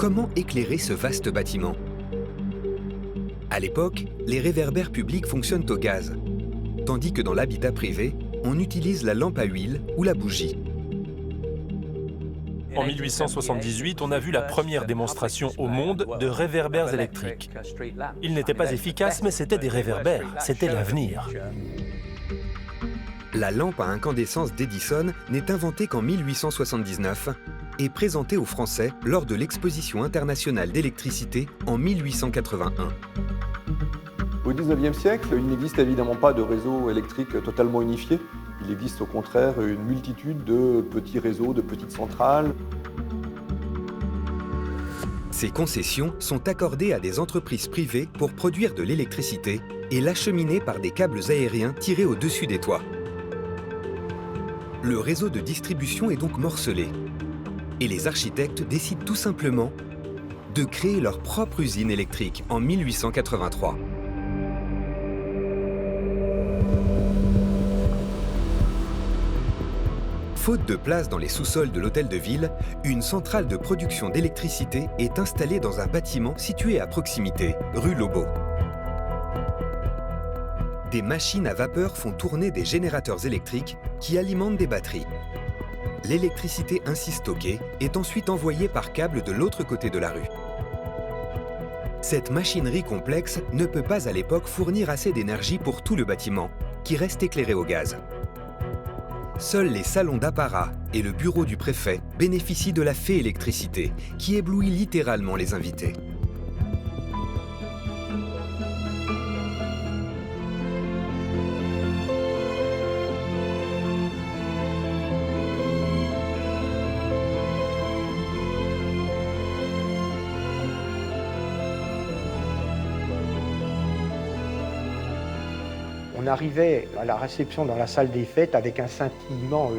comment éclairer ce vaste bâtiment? À l'époque, les réverbères publics fonctionnent au gaz, tandis que dans l'habitat privé, on utilise la lampe à huile ou la bougie. En 1878, on a vu la première démonstration au monde de réverbères électriques. Ils n'étaient pas efficaces, mais c'était des réverbères, c'était l'avenir. La lampe à incandescence d'Edison n'est inventée qu'en 1879 et présentée aux Français lors de l'Exposition internationale d'électricité en 1881. Au XIXe siècle, il n'existe évidemment pas de réseau électrique totalement unifié. Il existe au contraire une multitude de petits réseaux, de petites centrales. Ces concessions sont accordées à des entreprises privées pour produire de l'électricité et l'acheminer par des câbles aériens tirés au-dessus des toits. Le réseau de distribution est donc morcelé. Et les architectes décident tout simplement de créer leur propre usine électrique en 1883. Faute de place dans les sous-sols de l'hôtel de ville, une centrale de production d'électricité est installée dans un bâtiment situé à proximité, rue Lobau. Des machines à vapeur font tourner des générateurs électriques qui alimentent des batteries. L'électricité ainsi stockée est ensuite envoyée par câble de l'autre côté de la rue. Cette machinerie complexe ne peut pas à l'époque fournir assez d'énergie pour tout le bâtiment, qui reste éclairé au gaz. Seuls les salons d'apparat et le bureau du préfet bénéficient de la fée électricité, qui éblouit littéralement les invités. On arrivait à la réception dans la salle des fêtes avec un scintillement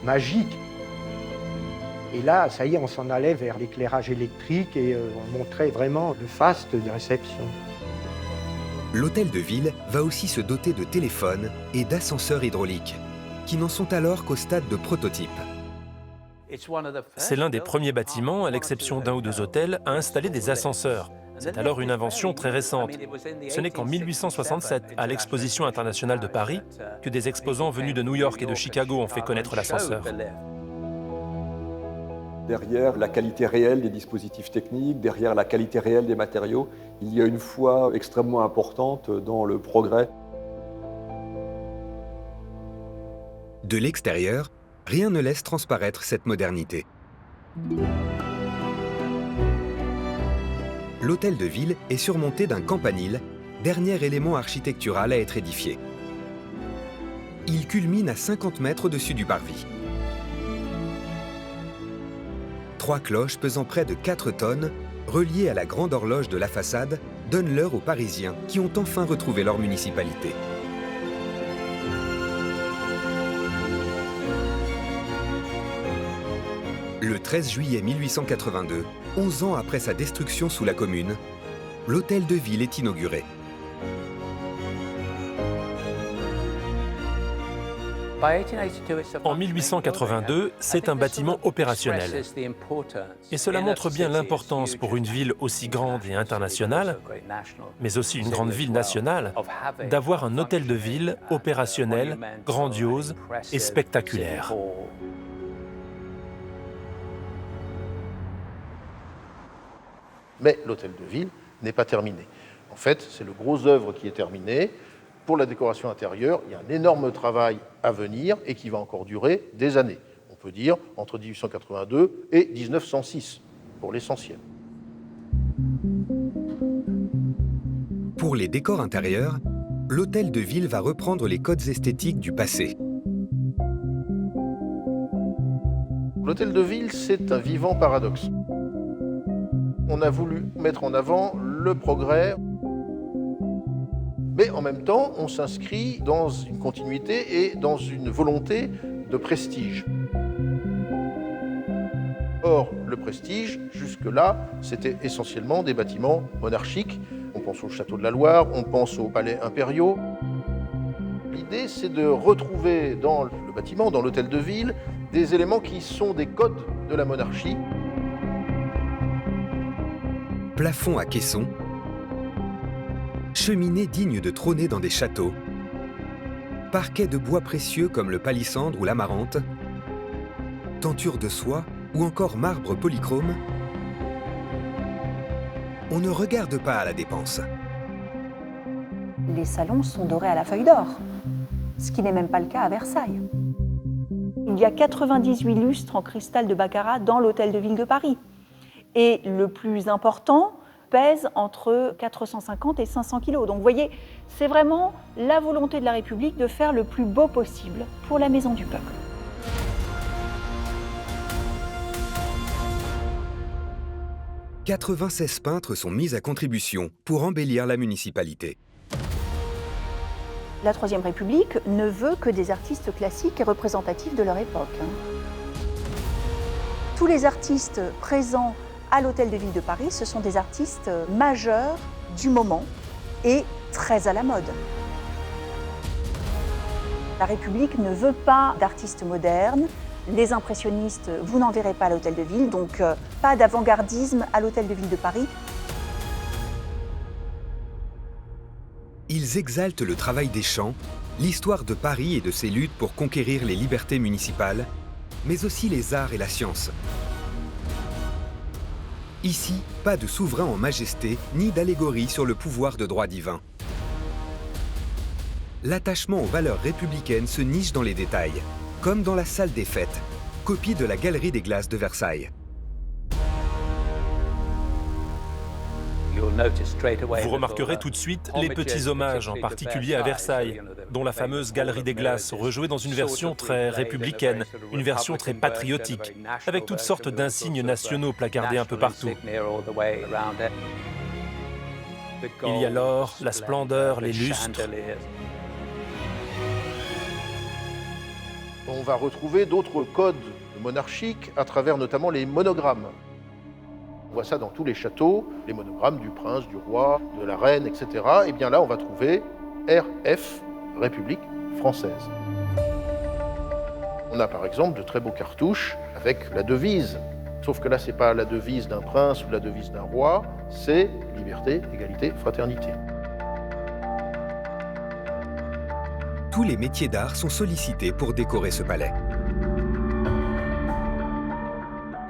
magique. Et là, ça y est, on s'en allait vers l'éclairage électrique et on montrait vraiment le faste de réception. L'hôtel de ville va aussi se doter de téléphones et d'ascenseurs hydrauliques, qui n'en sont alors qu'au stade de prototype. C'est l'un des premiers bâtiments, à l'exception d'un ou deux hôtels, à installer des ascenseurs. C'est alors une invention très récente. Ce n'est qu'en 1867, à l'Exposition internationale de Paris, que des exposants venus de New York et de Chicago ont fait connaître l'ascenseur. Derrière la qualité réelle des dispositifs techniques, derrière la qualité réelle des matériaux, il y a une foi extrêmement importante dans le progrès. De l'extérieur, rien ne laisse transparaître cette modernité. L'hôtel de ville est surmonté d'un campanile, dernier élément architectural à être édifié. Il culmine à 50 mètres au-dessus du parvis. 3 cloches pesant près de 4 tonnes, reliées à la grande horloge de la façade, donnent l'heure aux Parisiens qui ont enfin retrouvé leur municipalité. Le 13 juillet 1882, 11 ans après sa destruction sous la Commune, l'hôtel de ville est inauguré. En 1882, c'est un bâtiment opérationnel. Et cela montre bien l'importance pour une ville aussi grande et internationale, mais aussi une grande ville nationale, d'avoir un hôtel de ville opérationnel, grandiose et spectaculaire. Mais l'hôtel de ville n'est pas terminé. En fait, c'est le gros œuvre qui est terminé. Pour la décoration intérieure, il y a un énorme travail à venir et qui va encore durer des années. On peut dire entre 1882 et 1906, pour l'essentiel. Pour les décors intérieurs, l'hôtel de ville va reprendre les codes esthétiques du passé. L'hôtel de ville, c'est un vivant paradoxe. On a voulu mettre en avant le progrès, mais en même temps, on s'inscrit dans une continuité et dans une volonté de prestige. Or, le prestige, jusque-là, c'était essentiellement des bâtiments monarchiques. On pense au château de la Loire, on pense aux palais impériaux. L'idée, c'est de retrouver dans le bâtiment, dans l'hôtel de ville, des éléments qui sont des codes de la monarchie. Plafond à caissons, cheminées dignes de trôner dans des châteaux, parquets de bois précieux comme le palissandre ou l'amarante, tentures de soie ou encore marbre polychrome, on ne regarde pas à la dépense. Les salons sont dorés à la feuille d'or, ce qui n'est même pas le cas à Versailles. Il y a 98 lustres en cristal de baccarat dans l'hôtel de ville de Paris. Et le plus important pèse entre 450 et 500 kilos. Donc vous voyez, c'est vraiment la volonté de la République de faire le plus beau possible pour la maison du peuple. « 96 peintres sont mis à contribution pour embellir la municipalité. La Troisième République ne veut que des artistes classiques et représentatifs de leur époque. Tous les artistes présents à l'Hôtel de Ville de Paris, ce sont des artistes majeurs du moment et très à la mode. La République ne veut pas d'artistes modernes. Les impressionnistes, vous n'en verrez pas à l'Hôtel de Ville, donc pas d'avant-gardisme à l'Hôtel de Ville de Paris. Ils exaltent le travail des champs, l'histoire de Paris et de ses luttes pour conquérir les libertés municipales, mais aussi les arts et la science. Ici, pas de souverain en majesté, ni d'allégorie sur le pouvoir de droit divin. L'attachement aux valeurs républicaines se niche dans les détails, comme dans la salle des fêtes, copie de la Galerie des Glaces de Versailles. Vous remarquerez tout de suite les petits hommages, en particulier à Versailles, dont la fameuse Galerie des Glaces, rejouée dans une version très républicaine, une version très patriotique, avec toutes sortes d'insignes nationaux placardés un peu partout. Il y a l'or, la splendeur, les lustres. On va retrouver d'autres codes monarchiques à travers notamment les monogrammes. On voit ça dans tous les châteaux, les monogrammes du prince, du roi, de la reine, etc. Et bien là, on va trouver RF, République française. On a par exemple de très beaux cartouches avec la devise. Sauf que là, ce n'est pas la devise d'un prince ou la devise d'un roi, c'est liberté, égalité, fraternité. Tous les métiers d'art sont sollicités pour décorer ce palais.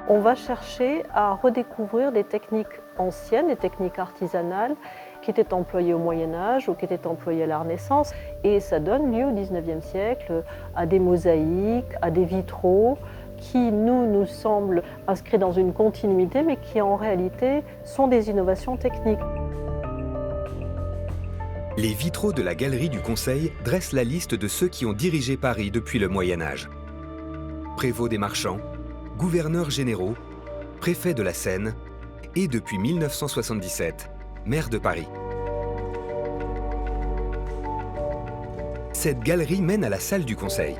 On va chercher à redécouvrir des techniques anciennes, des techniques artisanales qui étaient employées au Moyen-Âge ou qui étaient employées à la Renaissance. Et ça donne lieu au XIXe siècle à des mosaïques, à des vitraux qui nous semblent inscrits dans une continuité, mais qui en réalité sont des innovations techniques. Les vitraux de la Galerie du Conseil dressent la liste de ceux qui ont dirigé Paris depuis le Moyen-Âge. Prévôt des marchands, gouverneurs généraux, préfet de la Seine et, depuis 1977, maire de Paris. Cette galerie mène à la salle du Conseil.